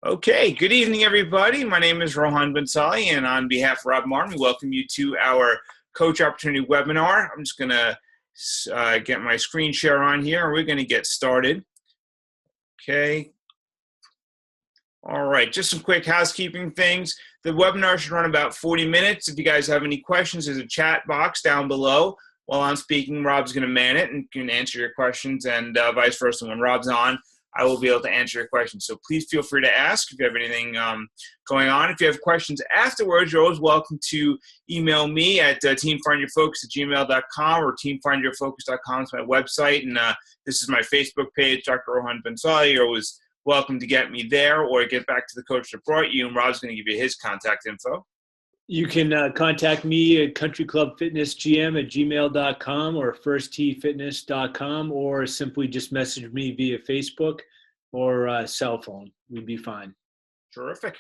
Okay, good evening, everybody. My name is Rohan Bansali, and on behalf of Rob Martin, we welcome you to our Coach Opportunity webinar. I'm just going to get my screen share on here, and we're going to get started. Okay. All right, just some quick housekeeping things. The webinar should run about 40 minutes. If you guys have any questions, there's a chat box down below. While I'm speaking, Rob's going to man it and can answer your questions, and vice versa. When Rob's on, I will be able to answer your questions. So please feel free to ask if you have anything going on. If you have questions afterwards, you're always welcome to email me at teamfindyourfocus@gmail.com or teamfindyourfocus.com is my website. And this is my Facebook page, Dr. Rohan Bansali. You're always welcome to get me there or get back to the coach that brought you. And Rob's going to give you his contact info. You can contact me at countryclubfitnessgm@gmail.com or firsttfitness.com, or simply just message me via Facebook or cell phone. We'd be fine. Terrific.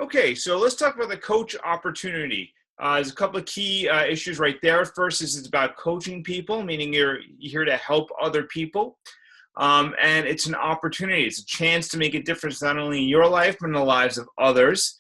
Okay, so let's talk about the coach opportunity. There's a couple of key issues right there. First is it's about coaching people, meaning you're here to help other people. And it's an opportunity. It's a chance to make a difference not only in your life, but in the lives of others.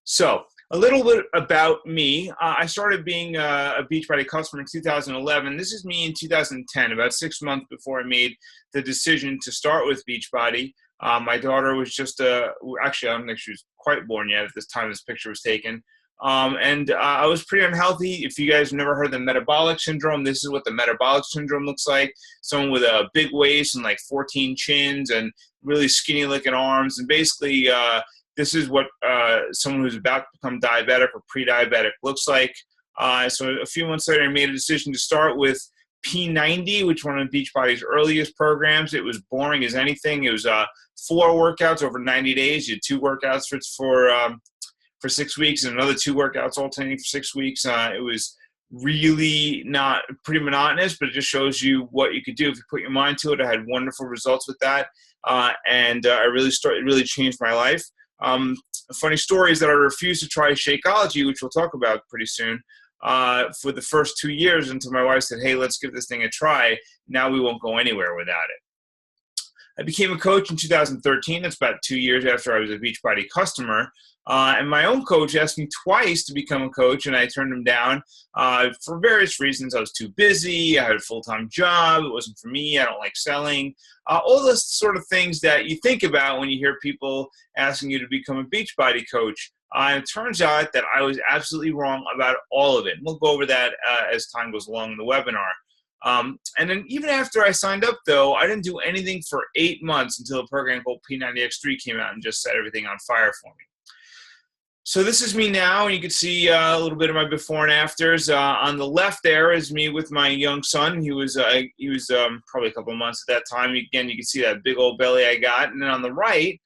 So a little bit about me. I started being a Beachbody customer in 2011. This is me in 2010, about 6 months before I made the decision to start with Beachbody. My daughter was just, actually, I don't think she was quite born yet at this time this picture was taken. I was pretty unhealthy. If you guys have never heard of the metabolic syndrome, this is what the metabolic syndrome looks like. Someone with a big waist and like 14 chins and really skinny looking arms. And basically, this is what someone who's about to become diabetic or pre-diabetic looks like. So a few months later, I made a decision to start with P90, which was one of Beachbody's earliest programs. It was boring as anything. It was 4 workouts over 90 days. You had 2 workouts for 6 weeks and another 2 workouts alternating for 6 weeks. It was really not pretty monotonous, but it just shows you what you could do if you put your mind to it. I had wonderful results with that, and it really changed my life. A funny story is that I refused to try Shakeology, which we'll talk about pretty soon, for the first 2 years until my wife said, hey, let's give this thing a try. Now we won't go anywhere without it. I became a coach in 2013. That's about 2 years after I was a Beachbody customer. And my own coach asked me twice to become a coach, and I turned him down for various reasons. I was too busy. I had a full-time job. It wasn't for me. I don't like selling. All those sort of things that you think about when you hear people asking you to become a Beachbody coach. And it turns out that I was absolutely wrong about all of it. We'll go over that as time goes along in the webinar. And then even after I signed up, though, I didn't do anything for 8 months until a program called P90X3 came out and just set everything on fire for me. So this is me now, and you can see a little bit of my before and afters. On the left there is me with my young son. He was probably a couple of months at that time. Again, you can see that big old belly I got. And then on the right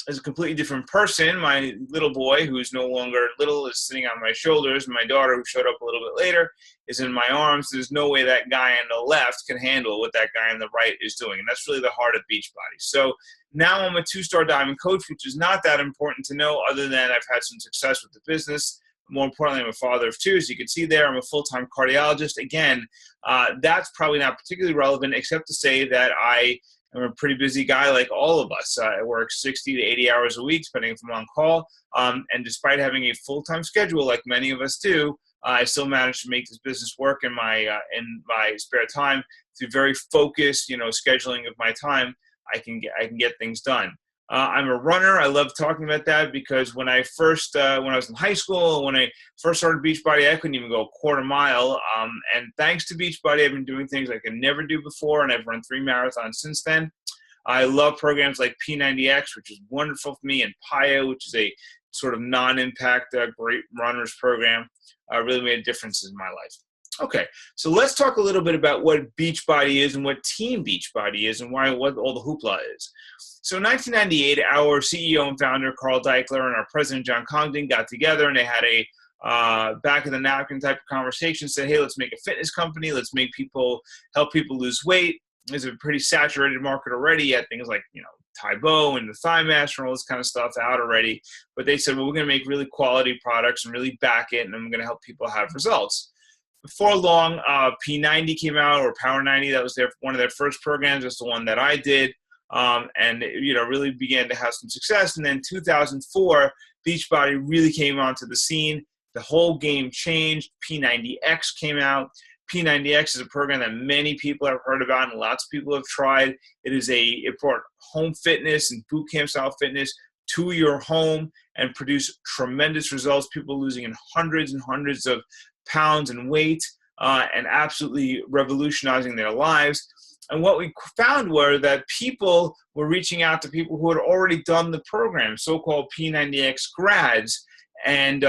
is a completely different person. My little boy, who is no longer little, is sitting on my shoulders. My daughter, who showed up a little bit later, is in my arms. There's no way that guy on the left can handle what that guy on the right is doing. And that's really the heart of Beachbody. So now I'm a 2-star diamond coach, which is not that important to know other than I've had some success with the business. More importantly, I'm a father of 2. As you can see there, I'm a full-time cardiologist. Again, that's probably not particularly relevant, except to say that I'm a pretty busy guy like all of us. I work 60 to 80 hours a week, depending if I'm on call. And despite having a full-time schedule like many of us do, I still manage to make this business work in my spare time through very focused, scheduling of my time. I can get things done. I'm a runner. I love talking about that because when I was in high school, when I first started Beachbody, I couldn't even go a quarter mile. And thanks to Beachbody, I've been doing things I could never do before, and I've run 3 marathons since then. I love programs like P90X, which is wonderful for me, and PIO, which is a sort of non-impact great runners program. Really made a difference in my life. Okay, so let's talk a little bit about what Beachbody is and what Team Beachbody is and what all the hoopla is. So in 1998, our CEO and founder, Carl Deichler, and our president, John Congdon, got together, and they had a back-of-the-napkin type of conversation, said, hey, let's make a fitness company. Let's help people lose weight. There's a pretty saturated market already. You had things like, Tybo and the Thigh Master and all this kind of stuff out already. But they said, well, we're going to make really quality products and really back it, and I'm going to help people have results. Before long, P90 came out, or Power 90. That was one of their first programs. That's the one that I did. and really began to have some success. And then 2004, Beachbody really came onto the scene. The whole game changed. P90X came out. P90X is a program that many people have heard about and lots of people have tried. It brought home fitness and boot camp style fitness to your home and produced tremendous results. People losing in hundreds and hundreds of pounds in weight and absolutely revolutionizing their lives. And what we found were that people were reaching out to people who had already done the program, so-called P90X grads, and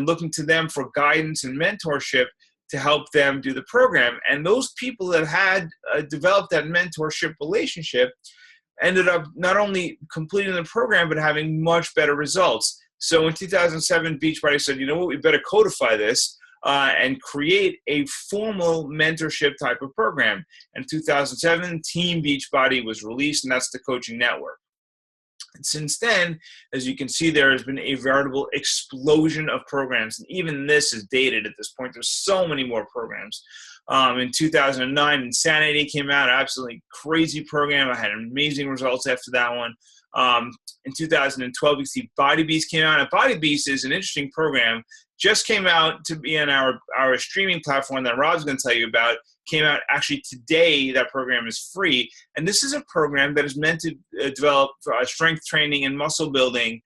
looking to them for guidance and mentorship to help them do the program. And those people that had developed that mentorship relationship ended up not only completing the program, but having much better results. So in 2007, Beachbody said, you know what, we better codify this and create a formal mentorship type of program. In 2007, Team Beachbody was released, and that's the coaching network. And since then, as you can see, there has been a veritable explosion of programs. And even this is dated at this point. There's so many more programs. In 2009, Insanity came out, absolutely crazy program. I had amazing results after that one. In 2012, you see Body Beast came out. And Body Beast is an interesting program. Just came out to be on our streaming platform that Rob's going to tell you about. Came out actually today. That program is free. And this is a program that is meant to develop strength training and muscle building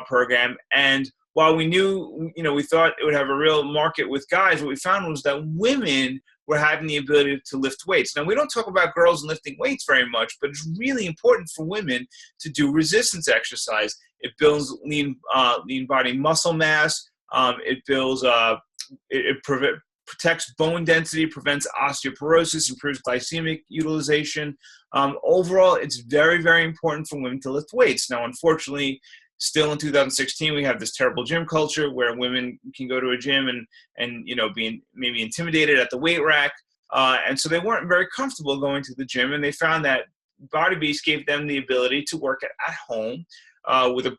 program. And while we knew, we thought it would have a real market with guys, what we found was that women were having the ability to lift weights. Now, we don't talk about girls lifting weights very much, but it's really important for women to do resistance exercise. It builds lean body muscle mass. It builds, protects bone density, prevents osteoporosis, improves glycemic utilization. Overall, it's very, very important for women to lift weights. Now, unfortunately, still in 2016, we have this terrible gym culture where women can go to a gym and being maybe intimidated at the weight rack. And so they weren't very comfortable going to the gym, and they found that Body Beast gave them the ability to work at home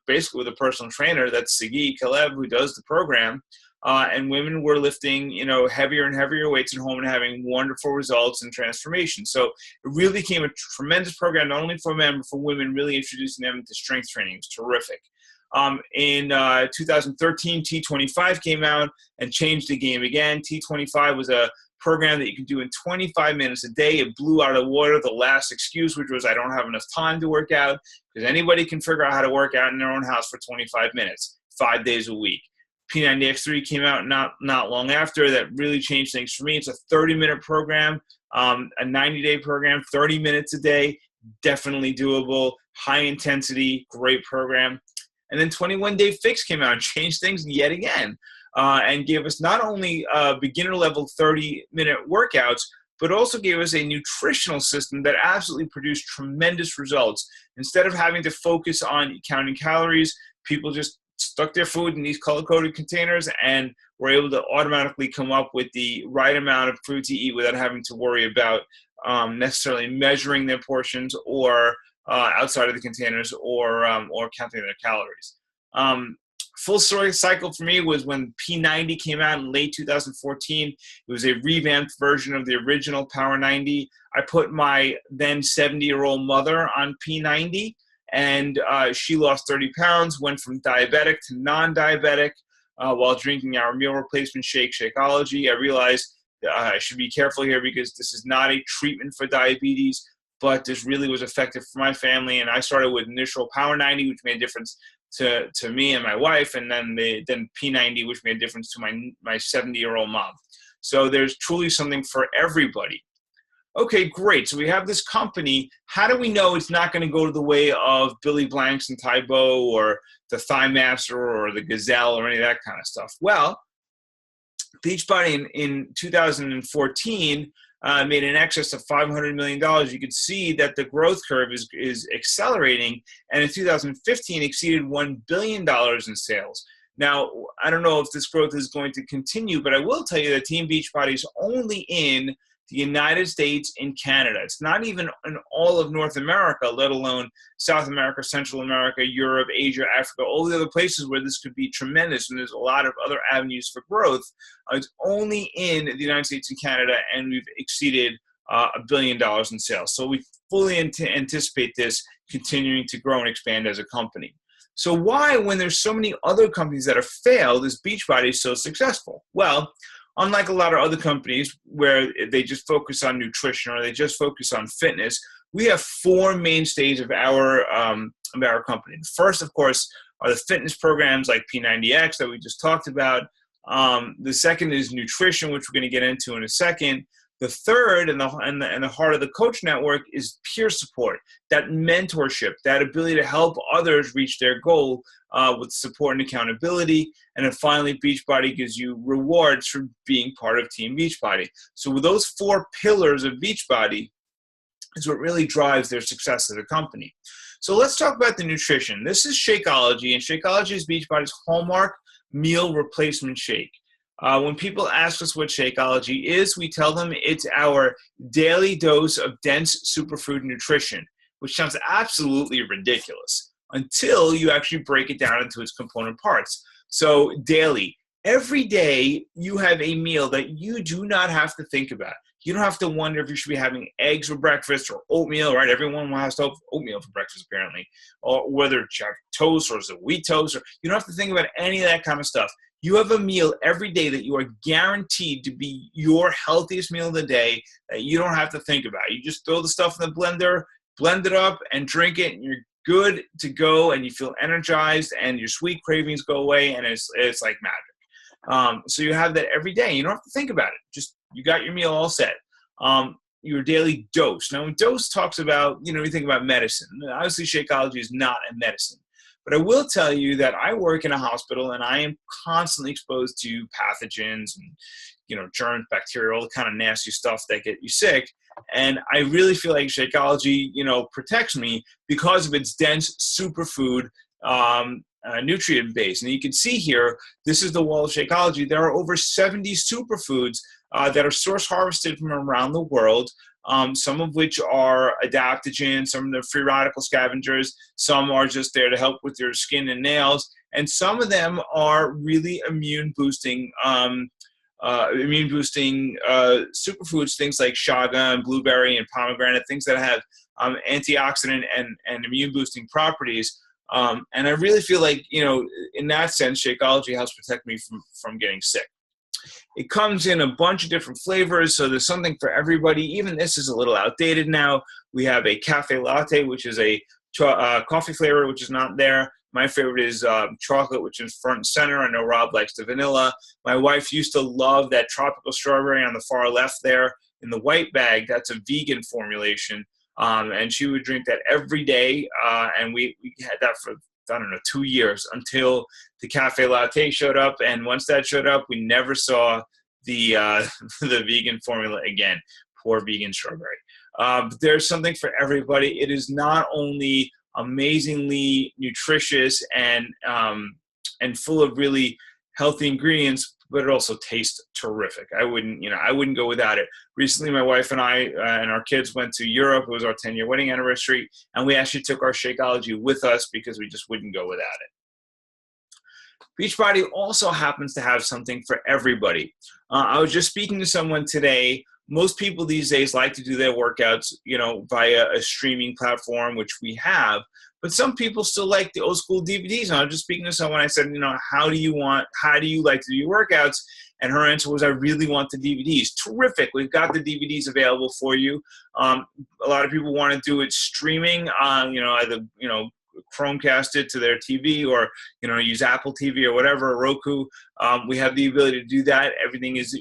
basically with a personal trainer. That's Sagi Kalev, who does the program. And women were lifting, heavier and heavier weights at home and having wonderful results and transformation. So it really became a tremendous program, not only for men, but for women, really introducing them to strength training. It was terrific. In 2013, T25 came out and changed the game again. T25 was a program that you can do in 25 minutes a day. It blew out of the water the last excuse, which was I don't have enough time to work out, because anybody can figure out how to work out in their own house for 25 minutes, 5 days a week. P90X3 came out not long after. That really changed things for me. It's a 30-minute program, a 90-day program, 30 minutes a day, definitely doable, high intensity, great program. And then 21-Day Fix came out and changed things yet again, and gave us not only beginner-level 30-minute workouts, but also gave us a nutritional system that absolutely produced tremendous results. Instead of having to focus on counting calories, people just stuck their food in these color-coded containers and were able to automatically come up with the right amount of food to eat without having to worry about necessarily measuring their portions or outside of the containers or counting their calories. Full story cycle for me was when P90 came out in late 2014. It was a revamped version of the original Power 90. I put my then 70-year-old mother on P90, and she lost 30 pounds, went from diabetic to non-diabetic while drinking our meal replacement shake, Shakeology. I realized I should be careful here because this is not a treatment for diabetes, but this really was effective for my family. And I started with initial Power 90, which made a difference to me and my wife, and then P90, which made a difference to my 70-year-old mom. So there's truly something for everybody. Okay, great. So we have this company. How do we know it's not going to go to the way of Billy Blanks and Tae Bo or the Thigh Master or the Gazelle or any of that kind of stuff? Well, Beachbody in 2014 made in excess of $500 million. You could see that the growth curve is accelerating, and in 2015 exceeded $1 billion in sales. Now, I don't know if this growth is going to continue, but I will tell you that Team Beachbody is only in the United States and Canada. It's not even in all of North America, let alone South America, Central America, Europe, Asia, Africa, all the other places where this could be tremendous, and there's a lot of other avenues for growth. It's only in the United States and Canada, and we've exceeded $1 billion in sales. So we fully anticipate this continuing to grow and expand as a company. So why, when there's so many other companies that have failed, is Beachbody so successful? Well, unlike a lot of other companies where they just focus on nutrition or they just focus on fitness, we have four mainstays of our company. The first, of course, are the fitness programs like P90X that we just talked about. The second is nutrition, which we're going to get into in a second. The third and the heart of the coach network is peer support, that mentorship, that ability to help others reach their goal with support and accountability. And then finally, Beachbody gives you rewards for being part of Team Beachbody. So with those four pillars of Beachbody is what really drives their success as a company. So let's talk about the nutrition. This is Shakeology, and Shakeology is Beachbody's hallmark meal replacement shake. When people ask us what Shakeology is, we tell them it's our daily dose of dense superfood nutrition, which sounds absolutely ridiculous until you actually break it down into its component parts. So daily, every day you have a meal that you do not have to think about. You don't have to wonder if you should be having eggs for breakfast or oatmeal, right? Everyone has to have oatmeal for breakfast, apparently. Or whether it's toast or is it wheat toast. Or you don't have to think about any of that kind of stuff. You have a meal every day that you are guaranteed to be your healthiest meal of the day that you don't have to think about. You just throw the stuff in the blender, blend it up, and drink it, and you're good to go, and you feel energized, and your sweet cravings go away, and it's like magic. So you have that every day. You don't have to think about it. Just you got your meal all set. Your daily dose. Now, when dose talks about, you think about medicine. Obviously, Shakeology is not a medicine. But I will tell you that I work in a hospital and I am constantly exposed to pathogens and, germs, bacteria, all the kind of nasty stuff that get you sick. And I really feel like Shakeology, protects me because of its dense superfood nutrient base. And you can see here, this is the wall of Shakeology. There are over 70 superfoods that are source harvested from around the world. Some of which are adaptogens, some of them free radical scavengers, some are just there to help with your skin and nails, and some of them are really immune boosting superfoods, things like chaga and blueberry and pomegranate, things that have antioxidant and immune boosting properties. And I really feel like, in that sense, Shakeology helps protect me from getting sick. It comes in a bunch of different flavors, so there's something for everybody. Even this is a little outdated now. We have a cafe latte, which is a coffee flavor, which is not there. My favorite is chocolate, which is front and center. I know Rob likes the vanilla. My wife used to love that tropical strawberry on the far left there in the white bag. That's a vegan formulation, and she would drink that every day, and we had that for 2 years until the cafe latte showed up. And once that showed up, we never saw the the vegan formula again. Poor vegan strawberry. But there's something for everybody. It is not only amazingly nutritious and full of really healthy ingredients, but it also tastes terrific. I wouldn't go without it. Recently, my wife and I and our kids went to Europe. It was our 10-year wedding anniversary, and we actually took our Shakeology with us because we just wouldn't go without it. Beachbody also happens to have something for everybody. I was just speaking to someone today. Most people these days like to do their workouts, via a streaming platform, which we have. But some people still like the old school DVDs. And I was just speaking to someone. I said, how do you like to do your workouts? And her answer was, I really want the DVDs. Terrific. We've got the DVDs available for you. A lot of people want to do it streaming on, either, Chromecast it to their TV or, use Apple TV or whatever, Roku. We have the ability to do that. Everything is,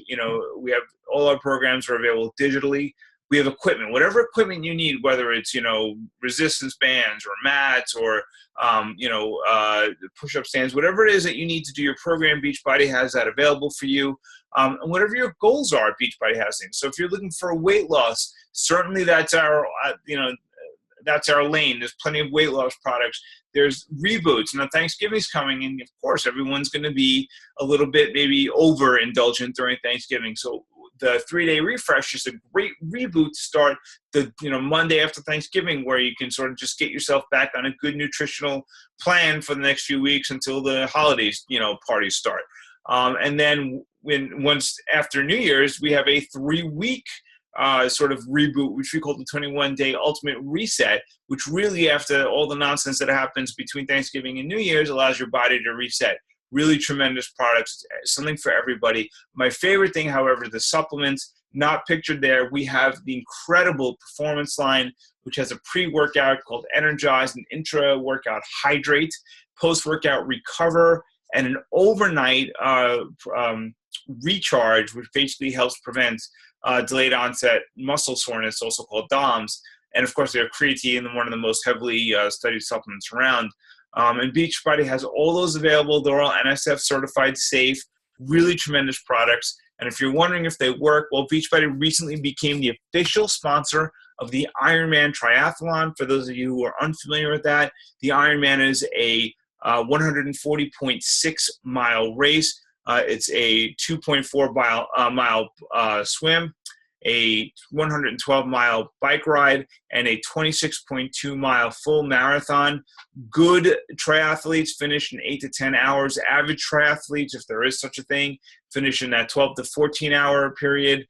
we have all our programs are available digitally. We have equipment, whatever equipment you need, whether it's, resistance bands or mats or, push-up stands, whatever it is that you need to do your program, Beachbody has that available for you. And whatever your goals are, Beachbody has things. So if you're looking for weight loss, certainly that's our, that's our lane. There's plenty of weight loss products. There's reboots. Now, Thanksgiving's coming, and of course, everyone's going to be a little bit maybe overindulgent during Thanksgiving. So the 3-day refresh is a great reboot to start the Monday after Thanksgiving, where you can sort of just get yourself back on a good nutritional plan for the next few weeks until the holidays parties start. And then once after New Year's, we have a 3-week sort of reboot, which we call the 21-day ultimate reset, which really, after all the nonsense that happens between Thanksgiving and New Year's, allows your body to reset. Really tremendous products, something for everybody. My favorite thing, however, the supplements, not pictured there. We have the incredible performance line, which has a pre-workout called Energize, an intra-workout Hydrate, post-workout Recover, and an overnight Recharge, which basically helps prevent delayed onset muscle soreness, also called DOMS. And of course, they have creatine, one of the most heavily studied supplements around. And Beachbody has all those available. They're all NSF certified, safe, really tremendous products. And if you're wondering if they work, well, Beachbody recently became the official sponsor of the Ironman Triathlon. For those of you who are unfamiliar with that, the Ironman is a 140.6 mile race. It's a 2.4 mile swim, a 112 mile bike ride, and a 26.2 mile full marathon. Good triathletes finish in 8 to 10 hours. Average triathletes, if there is such a thing, finish in that 12 to 14 hour period.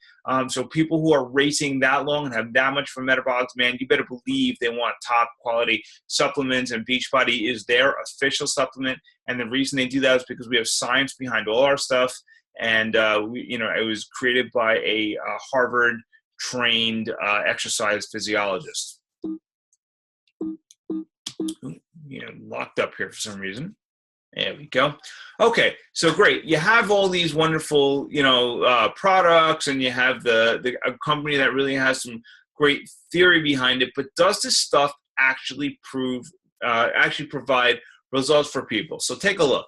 So people who are racing that long and have that much of a metabolic demand, you better believe they want top quality supplements, and Beachbody is their official supplement. And the reason they do that is because we have science behind all our stuff. And it was created by a Harvard-trained exercise physiologist. Locked up here for some reason. There we go. Okay, so great. You have all these wonderful, products, and you have a company that really has some great theory behind it. But does this stuff actually provide results for people? So take a look.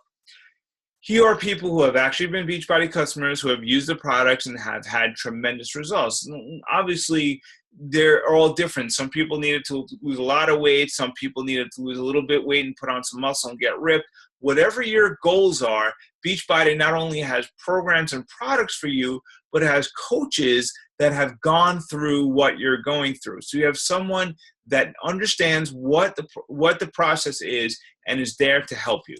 Here are people who have actually been Beachbody customers, who have used the products and have had tremendous results. Obviously, they're all different. Some people needed to lose a lot of weight. Some people needed to lose a little bit of weight and put on some muscle and get ripped. Whatever your goals are, Beachbody not only has programs and products for you, but has coaches that have gone through what you're going through. So you have someone that understands what the process is and is there to help you.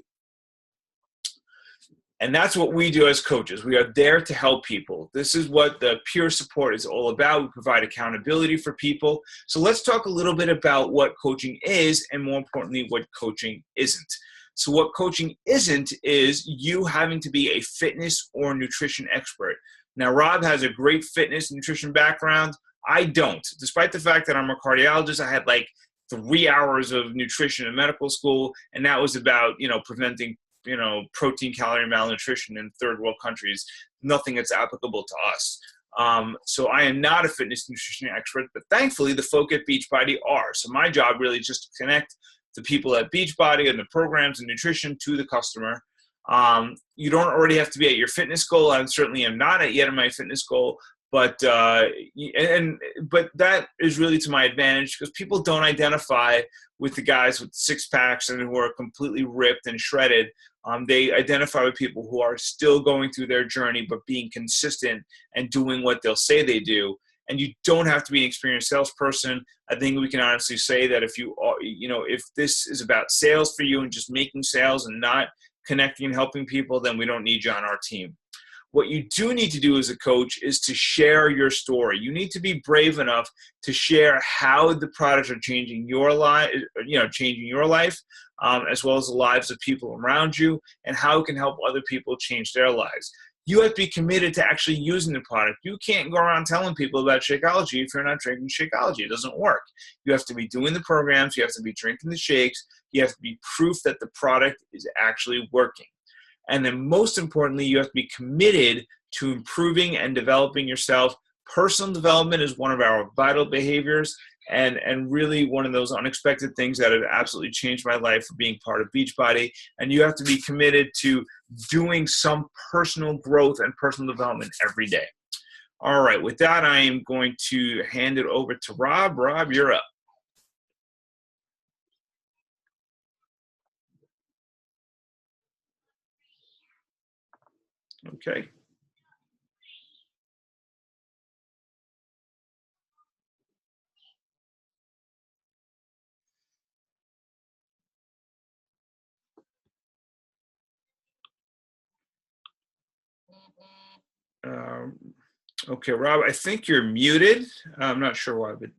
And that's what we do as coaches. We are there to help people. This is what the peer support is all about. We provide accountability for people. So let's talk a little bit about what coaching is, and more importantly, what coaching isn't. So what coaching isn't is you having to be a fitness or nutrition expert. Now, Rob has a great fitness and nutrition background. I don't. Despite the fact that I'm a cardiologist, I had like 3 hours of nutrition in medical school, and that was about, preventing protein, calorie malnutrition in third world countries. Nothing that's applicable to us. So I am not a fitness nutrition expert, but thankfully the folk at Beachbody are. So my job really is just to connect the people at Beachbody and the programs and nutrition to the customer. You don't already have to be at your fitness goal. I certainly am not yet at my fitness goal, but that is really to my advantage, because people don't identify with the guys with six packs and who are completely ripped and shredded. They identify with people who are still going through their journey, but being consistent and doing what they'll say they do. And you don't have to be an experienced salesperson. I think we can honestly say that if you are, if this is about sales for you and just making sales and not connecting and helping people, then we don't need you on our team. What you do need to do as a coach is to share your story. You need to be brave enough to share how the products are changing your life, as well as the lives of people around you, and how it can help other people change their lives. You have to be committed to actually using the product. You can't go around telling people about Shakeology if you're not drinking Shakeology. It doesn't work. You have to be doing the programs. You have to be drinking the shakes. You have to be proof that the product is actually working. And then most importantly, you have to be committed to improving and developing yourself. Personal development is one of our vital behaviors, and really one of those unexpected things that have absolutely changed my life for being part of Beachbody. And you have to be committed to doing some personal growth and personal development every day. All right, with that, I am going to hand it over to Rob. Rob, you're up. Okay. Okay, Rob, I think you're muted. I'm not sure why, but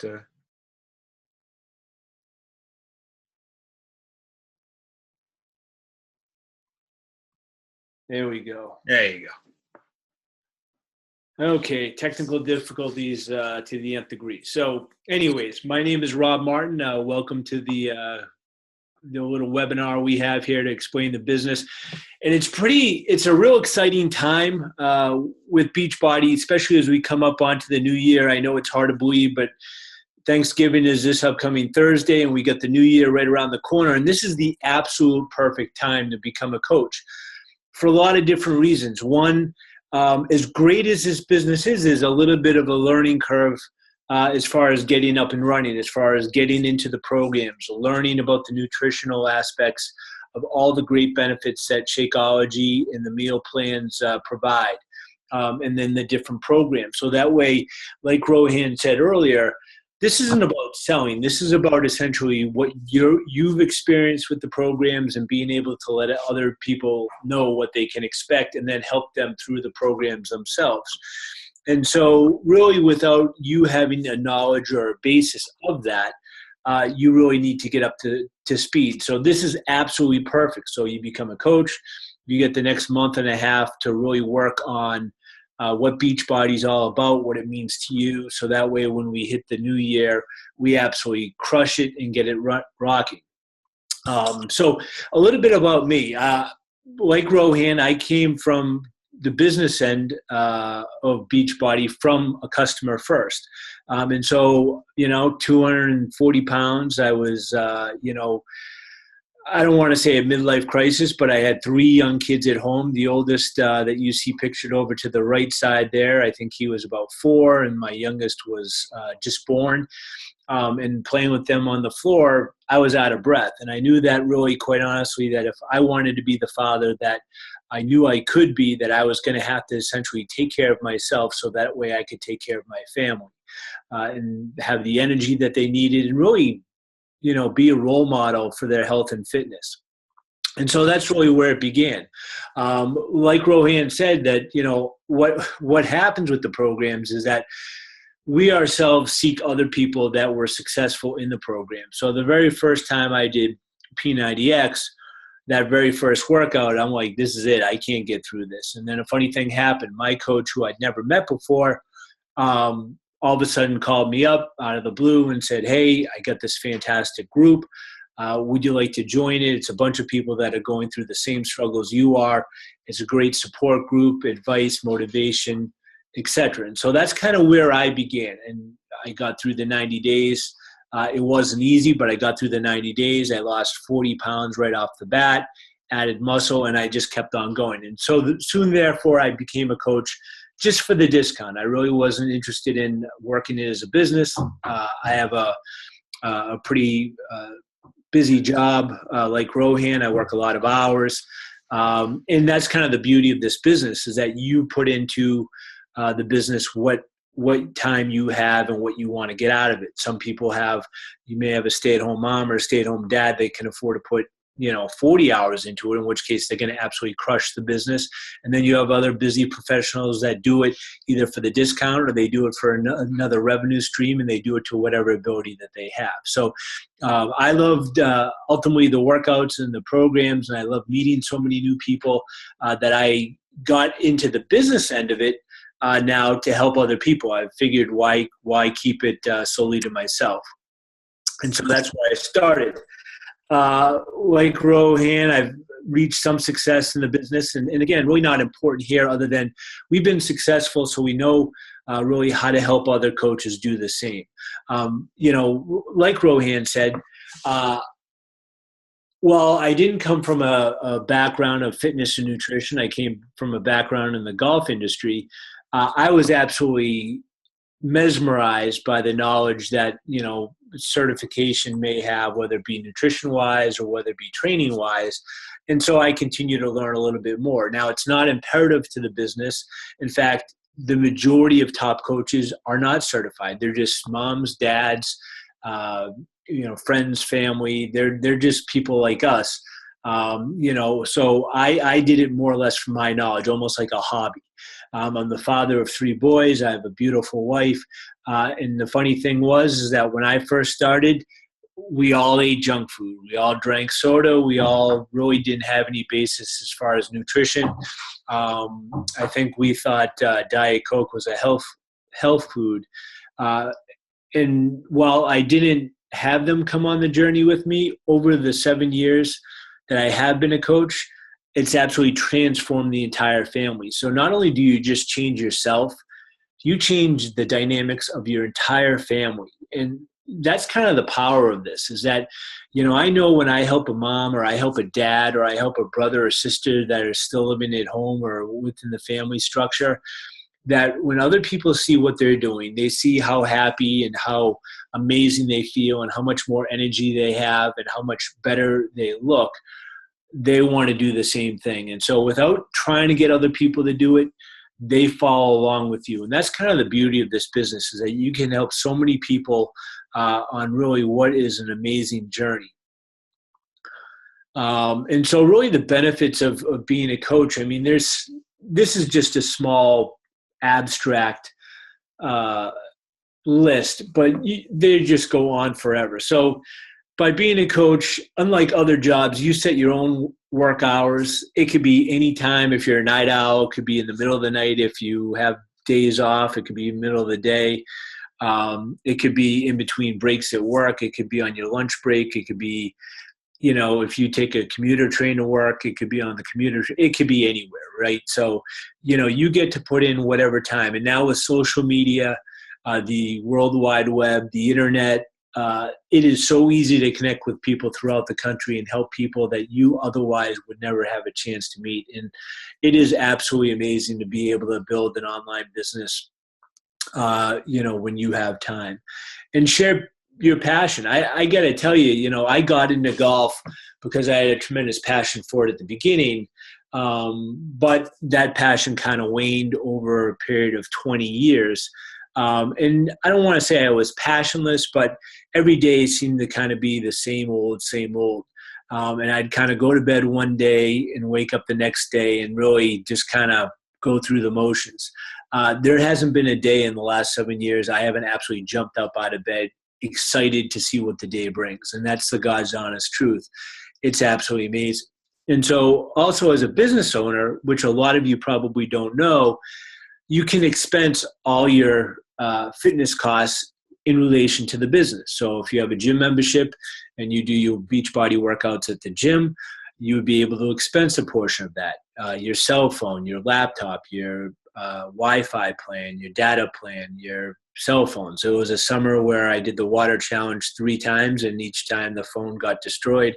There we go. there you Okay, technical difficulties to the nth degree. So, anyways, my name is Rob Martin. Welcome to the little webinar we have here to explain the business. And it's a real exciting time with Beachbody, especially as we come up onto the new year. I know it's hard to believe, but Thanksgiving is this upcoming Thursday, and we got the new year right around the corner. And this is the absolute perfect time to become a coach for a lot of different reasons. One, as great as this business is a little bit of a learning curve as far as getting up and running, as far as getting into the programs, learning about the nutritional aspects of all the great benefits that Shakeology and the meal plans provide, and then the different programs. So that way, like Rohan said earlier, this isn't about selling. This is about essentially what you've experienced with the programs and being able to let other people know what they can expect and then help them through the programs themselves. And so really without you having a knowledge or a basis of that, you really need to get up to speed. So this is absolutely perfect. So you become a coach, you get the next month and a half to really work on what Beachbody is all about, what it means to you. So that way, when we hit the new year, we absolutely crush it and get it rocking. So a little bit about me. Like Rohan, I came from the business end of Beachbody from a customer first. And so, 240 pounds, I was, I don't want to say a midlife crisis, but I had 3 young kids at home. The oldest that you see pictured over to the right side there, I think he was about 4, and my youngest was just born. And playing with them on the floor, I was out of breath. And I knew that really, quite honestly, that if I wanted to be the father that I knew I could be, that I was going to have to essentially take care of myself so that way I could take care of my family and have the energy that they needed and really, be a role model for their health and fitness. And so that's really where it began. Like Rohan said, that, what happens with the programs is that we ourselves seek other people that were successful in the program. So the very first time I did P90X, that very first workout, I'm like, this is it. I can't get through this. And then a funny thing happened. My coach, who I'd never met before, all of a sudden called me up out of the blue and said, hey, I got this fantastic group. Would you like to join it? It's a bunch of people that are going through the same struggles you are. It's a great support group, advice, motivation, etc. And so that's kind of where I began. And I got through the 90 days. It wasn't easy, but I got through the 90 days. I lost 40 pounds right off the bat, added muscle, and I just kept on going. And so soon, therefore, I became a coach just for the discount. I really wasn't interested in working it as a business. I have a pretty busy job like Rohan. I work a lot of hours. And that's kind of the beauty of this business, is that you put into the business what time you have and what you want to get out of it. Some people you may have a stay-at-home mom or a stay-at-home dad. They can afford to put 40 hours into it, in which case they're going to absolutely crush the business. And then you have other busy professionals that do it either for the discount or they do it for another revenue stream, and they do it to whatever ability that they have. So I loved ultimately the workouts and the programs, and I love meeting so many new people that I got into the business end of it now to help other people. I figured why keep it solely to myself? And so that's why I started. Like Rohan, I've reached some success in the business. And again, really not important here other than we've been successful, so we know really how to help other coaches do the same. Like Rohan said, well, I didn't come from a background of fitness and nutrition. I came from a background in the golf industry. I was absolutely mesmerized by the knowledge that, certification may have, whether it be nutrition wise or whether it be training wise. And so I continue to learn a little bit more. Now, it's not imperative to the business. In fact, the majority of top coaches are not certified. They're just moms, dads, friends, family. They're just people like us. So I did it more or less from my knowledge, almost like a hobby. I'm the father of 3 boys. I have a beautiful wife. And the funny thing is that when I first started, we all ate junk food. We all drank soda. We all really didn't have any basis as far as nutrition. I think we thought Diet Coke was a health food. And while I didn't have them come on the journey with me over the 7 years that I have been a coach, it's absolutely transformed the entire family. So not only do you just change yourself, you change the dynamics of your entire family. And that's kind of the power of this, is that, I know when I help a mom or I help a dad or I help a brother or sister that are still living at home or within the family structure, that when other people see what they're doing, they see how happy and how amazing they feel and how much more energy they have and how much better they look, they want to do the same thing. And so without trying to get other people to do it, they follow along with you. And that's kind of the beauty of this business, is that you can help so many people on really what is an amazing journey. And so really the benefits of being a coach, I mean, this is just a small abstract list, but they just go on forever. So by being a coach, unlike other jobs, you set your own work hours. It could be any time. If you're a night owl, it could be in the middle of the night. If you have days off, it could be in the middle of the day. It could be in between breaks at work. It could be on your lunch break. It could be, if you take a commuter train to work, it could be on the commuter. It could be anywhere, right? So, you get to put in whatever time. And now with social media, the World Wide Web, the internet, it is so easy to connect with people throughout the country and help people that you otherwise would never have a chance to meet. And it is absolutely amazing to be able to build an online business, when you have time, and share your passion. I got to tell you, I got into golf because I had a tremendous passion for it at the beginning. But that passion kind of waned over a period of 20 years. And I don't want to say I was passionless, but every day seemed to kind of be the same old. And I'd kind of go to bed one day and wake up the next day and really just kind of go through the motions. There hasn't been a day in the last 7 years I haven't absolutely jumped up out of bed, excited to see what the day brings. And that's the God's honest truth. It's absolutely amazing. And so also as a business owner, which a lot of you probably don't know, you can expense all your fitness costs in relation to the business. So if you have a gym membership and you do your Beachbody workouts at the gym, you would be able to expense a portion of that. Your cell phone, your laptop, your Wi-Fi plan, your data plan, your cell phone. So it was a summer where I did the water challenge 3 times, and each time the phone got destroyed.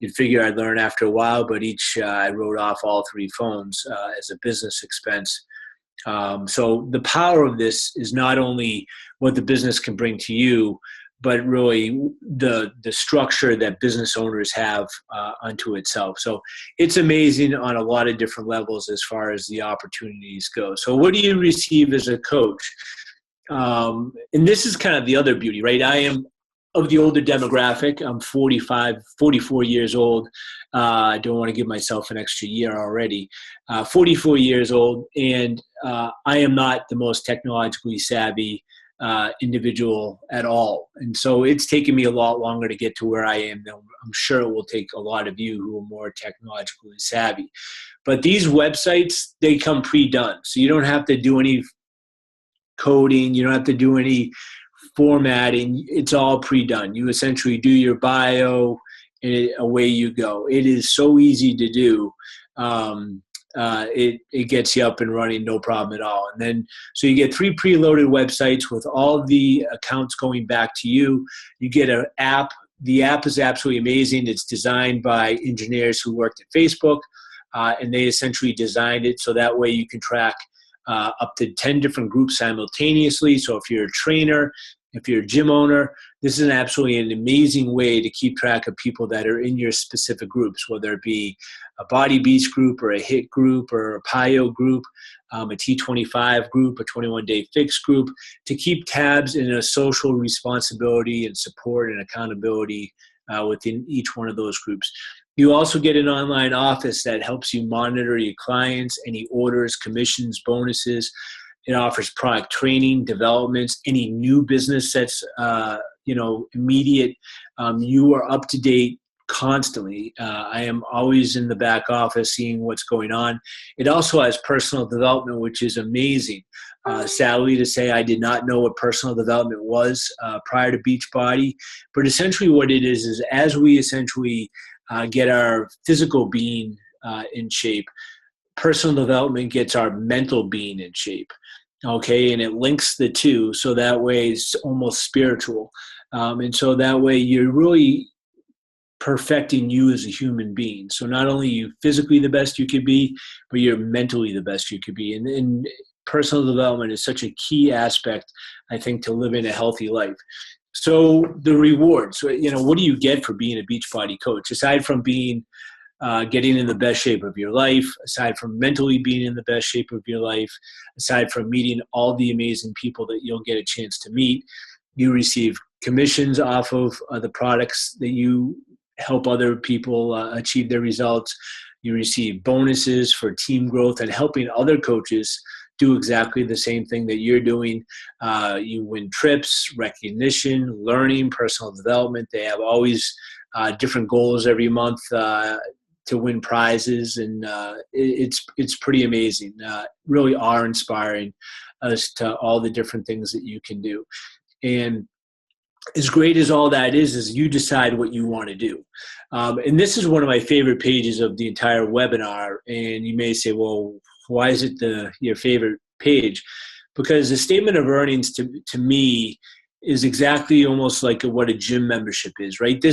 You'd figure I'd learn after a while, but I wrote off all 3 phones as a business expense. So the power of this is not only what the business can bring to you, but really the structure that business owners have unto itself. So it's amazing on a lot of different levels as far as the opportunities go. So what do you receive as a coach? And this is kind of the other beauty, right? I am of the older demographic. I'm 44 years old. I don't want to give myself an extra year already. 44 years old, and I am not the most technologically savvy individual at all. And so it's taken me a lot longer to get to where I am than I'm sure it will take a lot of you who are more technologically savvy. But these websites, they come pre-done. So you don't have to do any coding. You don't have to do any formatting. It's all pre-done. You essentially do your bio and away you go. It is so easy to do. It gets you up and running, no problem at all. And then, so you get 3 preloaded websites with all the accounts going back to you. You get an app. The app is absolutely amazing. It's designed by engineers who worked at Facebook, and they essentially designed it so that way you can track up to 10 different groups simultaneously. So if you're a trainer, if you're a gym owner, this is absolutely an amazing way to keep track of people that are in your specific groups, whether it be a Body Beach group or a HIIT group or a PIO group, a T25 group, a 21-day fix group, to keep tabs in a social responsibility and support and accountability within each one of those groups. You also get an online office that helps you monitor your clients, any orders, commissions, bonuses. It offers product training, developments, any new business that's immediate. You are up to date constantly. I am always in the back office seeing what's going on. It also has personal development, which is amazing. Sadly to say, I did not know what personal development was prior to Beachbody, but essentially what it is as we essentially get our physical being in shape, personal development gets our mental being in shape. Okay, and it links the two, so that way it's almost spiritual. And so that way you're really perfecting you as a human being. So not only are you physically the best you could be, but you're mentally the best you could be. And personal development is such a key aspect, I think, to living a healthy life. So the rewards, what do you get for being a Beachbody coach? Aside from being getting in the best shape of your life, aside from mentally being in the best shape of your life, aside from meeting all the amazing people that you'll get a chance to meet, you receive commissions off of the products that you help other people achieve their results. You receive bonuses for team growth and helping other coaches do exactly the same thing that you're doing. You win trips, recognition, learning, personal development. They have always different goals every month to win prizes, and it's pretty amazing. Really are inspiring as to all the different things that you can do. And as great as all that is you decide what you want to do. And this is one of my favorite pages of the entire webinar. And you may say, well, why is it your favorite page? Because the statement of earnings to me is exactly almost like what a gym membership is, right?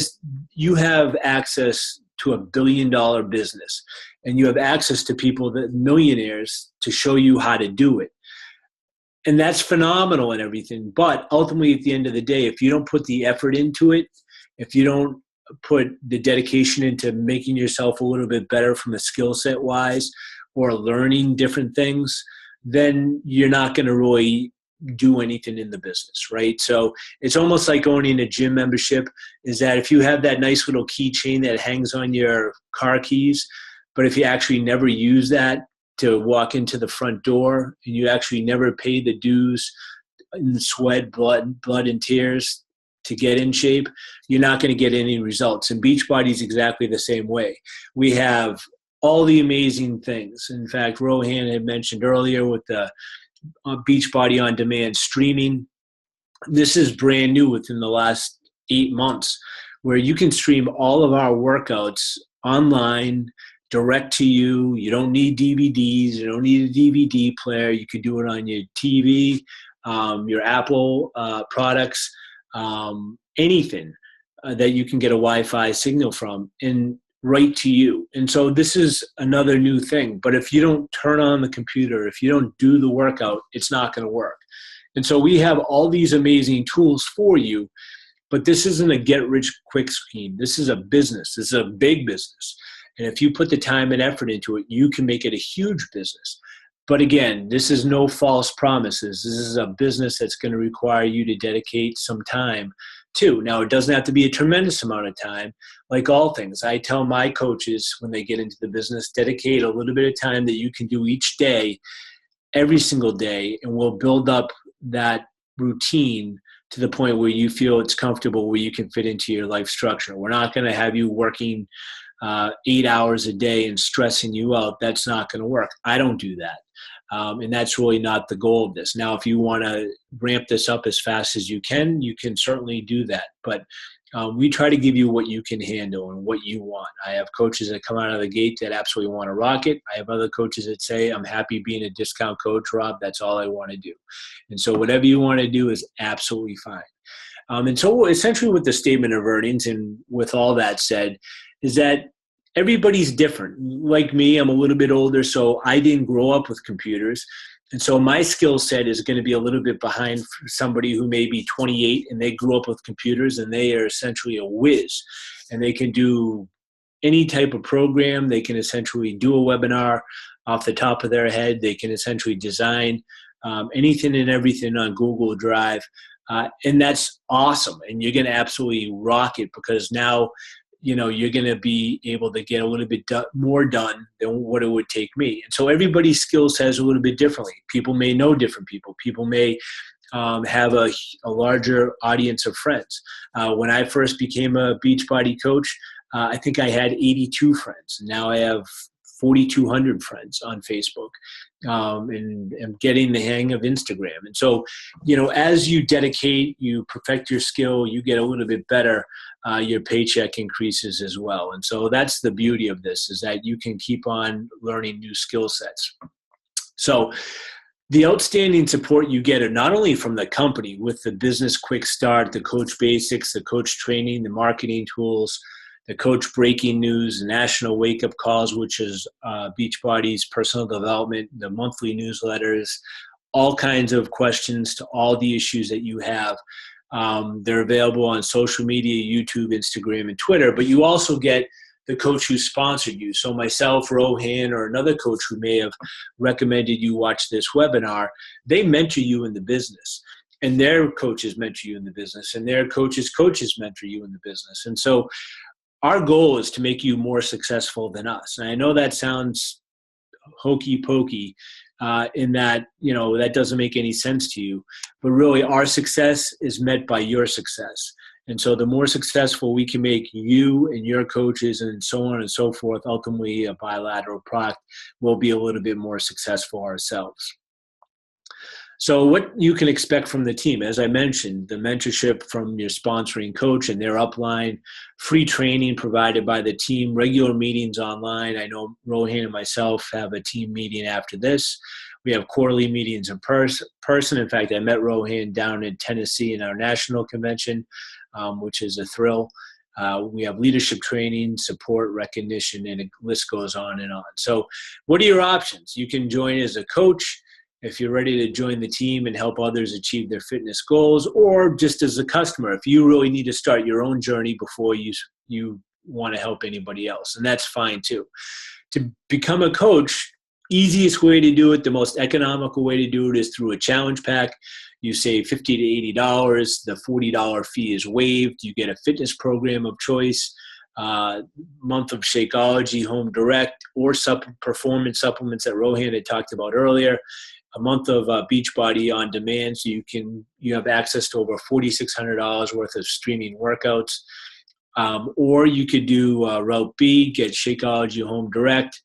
You have access to $1 billion business, and you have access to people, that millionaires, to show you how to do it. And that's phenomenal and everything. But ultimately, at the end of the day, if you don't put the effort into it, if you don't put the dedication into making yourself a little bit better from a skill set wise, or learning different things, then you're not going to really do anything in the business, right? So it's almost like owning a gym membership, is that if you have that nice little keychain that hangs on your car keys, but if you actually never use that to walk into the front door, and you actually never pay the dues in sweat, blood and tears to get in shape, you're not going to get any results. And Beachbody is exactly the same way. We have all the amazing things. In fact, Rohan had mentioned earlier with the Beachbody on demand streaming. This is brand new within the last 8 months, where you can stream all of our workouts online, direct to you. You don't need DVDs. You don't need a DVD player. You can do it on your TV, your Apple products, anything that you can get a Wi-Fi signal from, and right to you. And so this is another new thing. But if you don't turn on the computer, if you don't do the workout, it's not going to work. And so we have all these amazing tools for you. But this isn't a get-rich-quick scheme. This is a business. This is a big business. And if you put the time and effort into it, you can make it a huge business. But again, this is no false promises. This is a business that's going to require you to dedicate some time to. Now, it doesn't have to be a tremendous amount of time. Like all things, I tell my coaches when they get into the business, dedicate a little bit of time that you can do each day, every single day, and we'll build up that routine to the point where you feel it's comfortable, where you can fit into your life structure. We're not going to have you working 8 hours a day and stressing you out. That's not going to work. I don't do that. And that's really not the goal of this. Now, if you want to ramp this up as fast as you can certainly do that. But we try to give you what you can handle and what you want. I have coaches that come out of the gate that absolutely want to rock it. I have other coaches that say, I'm happy being a discount coach, Rob. That's all I want to do. And so whatever you want to do is absolutely fine. And so essentially with the statement of earnings, and with all that said, is that everybody's different. Like me, I'm a little bit older, so I didn't grow up with computers. And so my skill set is going to be a little bit behind somebody who may be 28 and they grew up with computers and they are essentially a whiz. And they can do any type of program. They can essentially do a webinar off the top of their head. They can essentially design anything and everything on Google Drive. And that's awesome. And you're going to absolutely rock it, because now you're going to be able to get a little bit more done than what it would take me. And so everybody's skill set is a little bit differently. People may know different people. People may have a larger audience of friends. When I first became a Beachbody coach, I think I had 82 friends. Now I have 4,200 friends on Facebook, and I'm getting the hang of Instagram. And so, as you dedicate, you perfect your skill, you get a little bit better, your paycheck increases as well. And so that's the beauty of this, is that you can keep on learning new skill sets. So the outstanding support you get are not only from the company with the business quick start, the coach basics, the coach training, the marketing tools, the coach breaking news, the national wake-up calls, which is Beachbody's personal development, the monthly newsletters, all kinds of questions to all the issues that you have. They're available on social media, YouTube, Instagram, and Twitter, but you also get the coach who sponsored you. So myself, Rohan, or another coach who may have recommended you watch this webinar, they mentor you in the business, and their coaches mentor you in the business, and their coaches' coaches mentor you in the business. And so our goal is to make you more successful than us. And I know that sounds hokey pokey in that, that doesn't make any sense to you, but really our success is met by your success. And so the more successful we can make you and your coaches and so on and so forth, ultimately a bilateral product, will be a little bit more successful ourselves. So what you can expect from the team, as I mentioned, the mentorship from your sponsoring coach and their upline, free training provided by the team, regular meetings online. I know Rohan and myself have a team meeting after this. We have quarterly meetings in person. In fact, I met Rohan down in Tennessee in our national convention, which is a thrill. We have leadership training, support, recognition, and the list goes on and on. So what are your options? You can join as a coach if you're ready to join the team and help others achieve their fitness goals, or just as a customer, if you really need to start your own journey before you want to help anybody else. And that's fine too. To become a coach, easiest way to do it, the most economical way to do it, is through a challenge pack. You save $50 to $80. The $40 fee is waived. You get a fitness program of choice, month of Shakeology, Home Direct, or performance supplements that Rohan had talked about earlier, a month of Beachbody on demand, so you have access to over $4,600 worth of streaming workouts. Or you could do Route B, get Shakeology, Home Direct,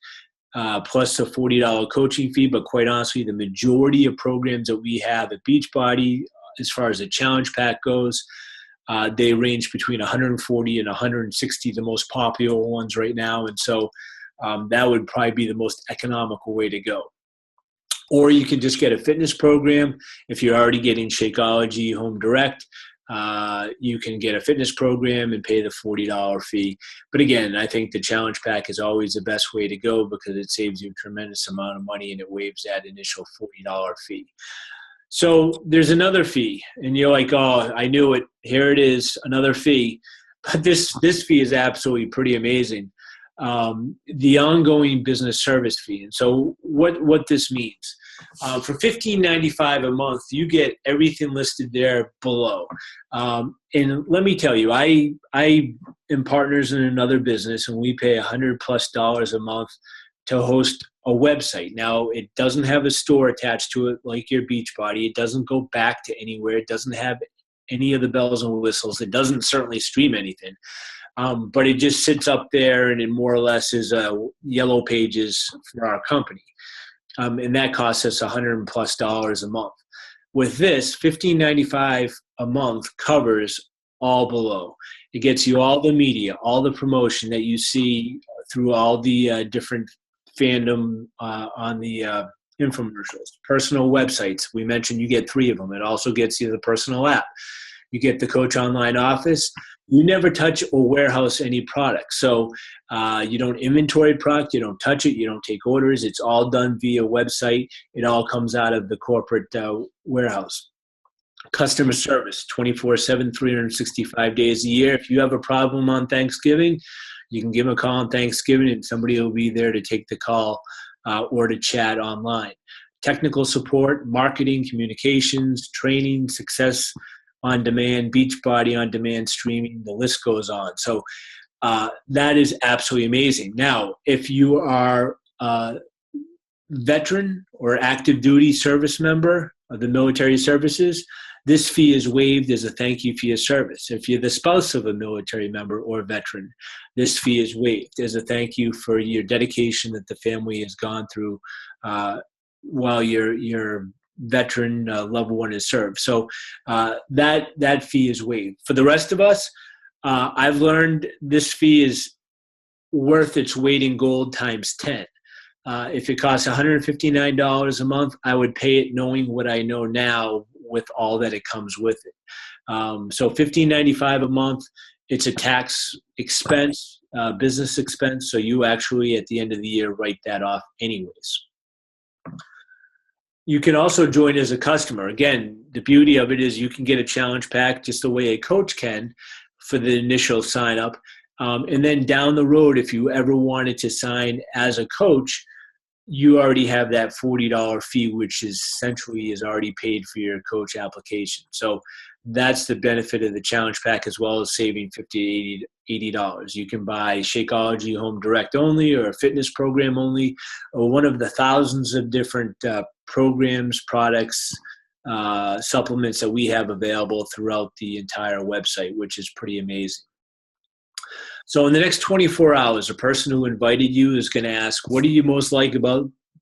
plus a $40 coaching fee. But quite honestly, the majority of programs that we have at Beachbody, as far as the challenge pack goes, they range between $140 and $160, the most popular ones right now. And so that would probably be the most economical way to go. Or you can just get a fitness program. If you're already getting Shakeology, Home Direct, you can get a fitness program and pay the $40 fee. But again, I think the challenge pack is always the best way to go because it saves you a tremendous amount of money and it waives that initial $40 fee. So there's another fee, and you're like, oh, I knew it. Here it is, another fee. But this fee is absolutely pretty amazing. The ongoing business service fee. And so what this means, for $15.95 a month, you get everything listed there below. And let me tell you, I am partners in another business, and we pay $100+ a month to host a website. Now, it doesn't have a store attached to it like your Beachbody. It doesn't go back to anywhere. It doesn't have any of the bells and whistles. It doesn't certainly stream anything. But it just sits up there, and it more or less is yellow pages for our company. And that costs us $100+ a month. With this, $15.95 a month covers all below. It gets you all the media, all the promotion that you see through all the different fandom on the infomercials. Personal websites, we mentioned you get 3 of them. It also gets you the personal app. You get the Coach Online Office. You never touch or warehouse any product. So you don't inventory product, you don't touch it, you don't take orders. It's all done via website. It all comes out of the corporate warehouse. Customer service, 24/7, 365 days a year. If you have a problem on Thanksgiving, you can give them a call on Thanksgiving and somebody will be there to take the call or to chat online. Technical support, marketing, communications, training, success on demand, Beachbody on demand streaming, the list goes on. So that is absolutely amazing. Now, if you are a veteran or active duty service member of the military services, this fee is waived as a thank you for your service. If you're the spouse of a military member or veteran, this fee is waived as a thank you for your dedication that the family has gone through while your veteran loved one is served. So that fee is waived. For the rest of us, I've learned this fee is worth its weight in gold times 10. If it costs $159 a month, I would pay it knowing what I know now with all that it comes with it. So $15.95 a month, it's a tax expense, business expense, so you actually at the end of the year write that off anyways. You can also join as a customer. Again, the beauty of it is you can get a challenge pack just the way a coach can for the initial sign up. And then down the road, if you ever wanted to sign as a coach, you already have that $40 fee, which is essentially is already paid for your coach application. So that's the benefit of the challenge pack, as well as saving $50 to $80. You can buy Shakeology Home Direct only, or a fitness program only, or one of the thousands of different programs, products, supplements that we have available throughout the entire website, which is pretty amazing. So in the next 24 hours, a person who invited you is going to ask, what do you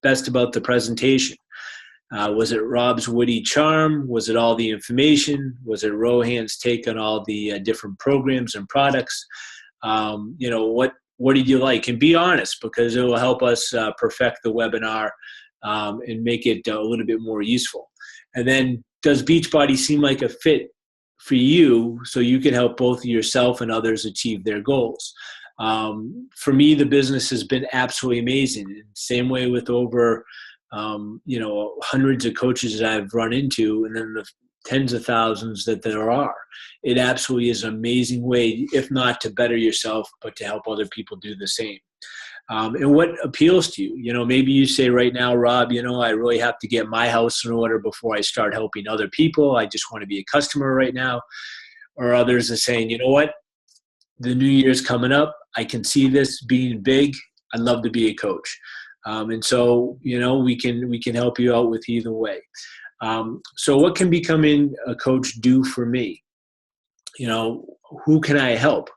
best about the presentation? Was it Rob's witty charm? Was it all the information? Was it Rohan's take on all the different programs and products? What did you like? And be honest, because it will help us perfect the webinar and make it a little bit more useful. And then, does Beachbody seem like a fit for you, so you can help both yourself and others achieve their goals? For me, the business has been absolutely amazing. Same way with over, hundreds of coaches that I've run into, and then the tens of thousands that there are. It absolutely is an amazing way, if not to better yourself, but to help other people do the same. And what appeals to you? Maybe you say right now, Rob, I really have to get my house in order before I start helping other people. I just want to be a customer right now. Or others are saying, you know what? The new year's coming up. I can see this being big. I'd love to be a coach. And so, we can help you out with either way. So what can becoming a coach do for me? Who can I help?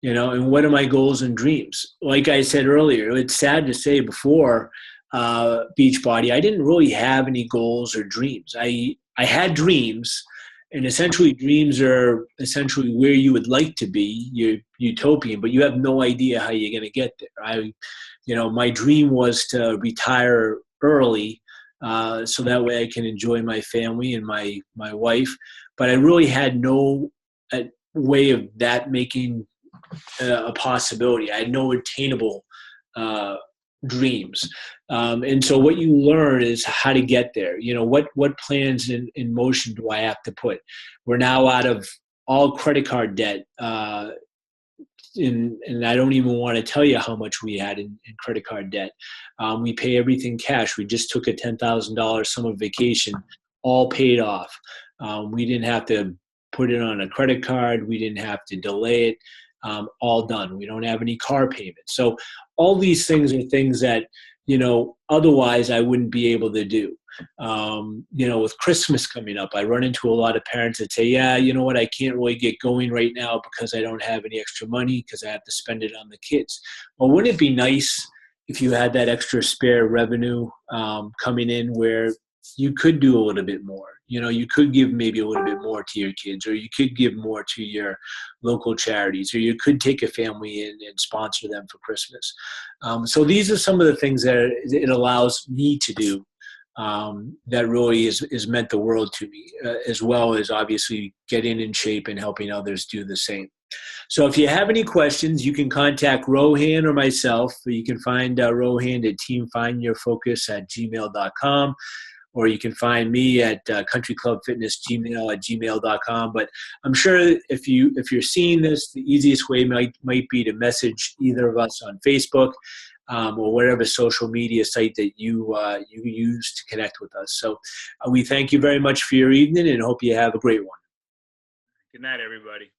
And what are my goals and dreams? Like I said earlier, it's sad to say before Beachbody, I didn't really have any goals or dreams. I had dreams, and essentially dreams are essentially where you would like to be, you're utopian, but you have no idea how you're going to get there. My dream was to retire early so that way I can enjoy my family and my wife. But I really had no way of that making a possibility. I had no attainable dreams. And so what you learn is how to get there. What plans in motion do I have to put? We're now out of all credit card debt. And I don't even want to tell you how much we had in credit card debt. We pay everything cash. We just took a $10,000 summer vacation, all paid off. We didn't have to put it on a credit card. We didn't have to delay it. All done. We don't have any car payments. So all these things are things that, otherwise I wouldn't be able to do. With Christmas coming up, I run into a lot of parents that say, yeah, you know what, I can't really get going right now because I don't have any extra money because I have to spend it on the kids. Well, wouldn't it be nice if you had that extra spare revenue coming in where you could do a little bit more? You could give maybe a little bit more to your kids, or you could give more to your local charities, or you could take a family in and sponsor them for Christmas. So these are some of the things that it allows me to do that really is meant the world to me, as well as obviously getting in shape and helping others do the same. So if you have any questions, you can contact Rohan or myself. You can find Rohan at teamfindyourfocus@gmail.com. Or you can find me at countryclubfitnessgmail@gmail.com. But I'm sure if you're seeing this, the easiest way might be to message either of us on Facebook or whatever social media site that you use to connect with us. So we thank you very much for your evening and hope you have a great one. Good night, everybody.